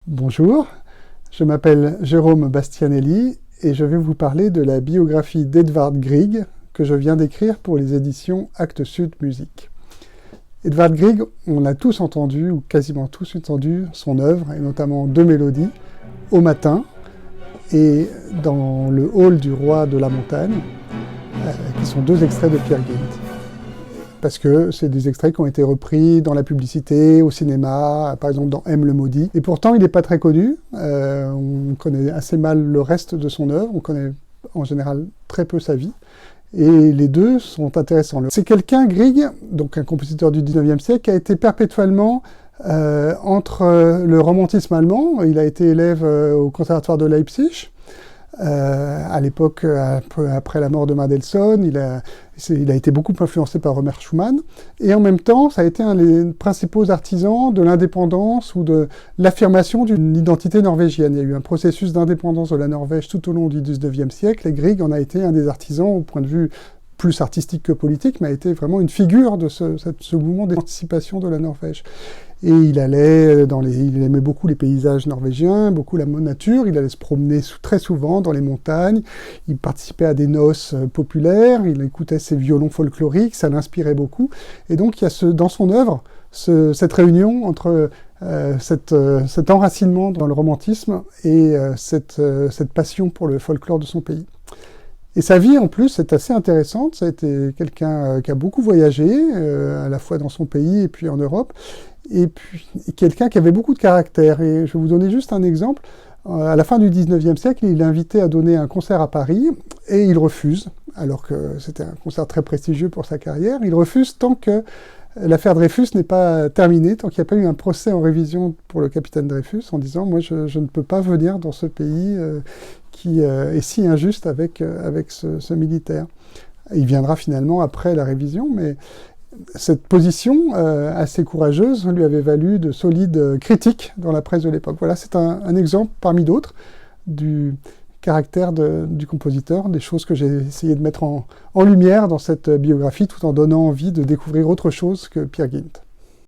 Bonjour, je m'appelle Jérôme Bastianelli et je vais vous parler de la biographie d'Edvard Grieg que je viens d'écrire pour les éditions Actes Sud Musique. Edvard Grieg, on a tous entendu, ou quasiment tous entendu, son œuvre, et notamment deux mélodies, Au matin et dans le hall du roi de la montagne, qui sont deux extraits de Peer Gynt. Parce que c'est des extraits qui ont été repris dans la publicité, au cinéma, par exemple dans M le maudit. Et pourtant, il n'est pas très connu. On connaît assez mal le reste de son œuvre. On connaît en général très peu sa vie. Et les deux sont intéressants. C'est quelqu'un, Grieg, donc un compositeur du 19e siècle, qui a été perpétuellement entre le romantisme allemand. Il a été élève au conservatoire de Leipzig. À l'époque, après la mort de Mendelssohn, il a été beaucoup influencé par Robert Schumann, et en même temps, ça a été un des principaux artisans de l'indépendance ou de l'affirmation d'une identité norvégienne. Il y a eu un processus d'indépendance de la Norvège tout au long du 19e siècle, et Grieg en a été un des artisans au point de vue plus artistique que politique, mais a été vraiment une figure de ce mouvement d'émancipation de la Norvège. Et il aimait beaucoup les paysages norvégiens, beaucoup la nature, il allait se promener très souvent dans les montagnes, il participait à des noces populaires, il écoutait ses violons folkloriques, ça l'inspirait beaucoup. Et donc il y a dans son œuvre cette réunion entre cet enracinement dans le romantisme et cette passion pour le folklore de son pays. Et sa vie, en plus, est assez intéressante. Ça a été quelqu'un qui a beaucoup voyagé, à la fois dans son pays et puis en Europe, et puis quelqu'un qui avait beaucoup de caractère. Et je vais vous donner juste un exemple. À la fin du 19e siècle, il est invité à donner un concert à Paris, et il refuse, alors que c'était un concert très prestigieux pour sa carrière. Il refuse tant que l'affaire Dreyfus n'est pas terminée, tant qu'il n'y a pas eu un procès en révision pour le capitaine Dreyfus, en disant « moi, je ne peux pas venir dans ce pays qui est si injuste avec ce militaire ». Il viendra finalement après la révision, mais cette position assez courageuse lui avait valu de solides critiques dans la presse de l'époque. Voilà, c'est un exemple parmi d'autres du caractère du compositeur, des choses que j'ai essayé de mettre en lumière dans cette biographie, tout en donnant envie de découvrir autre chose que Peer Gynt.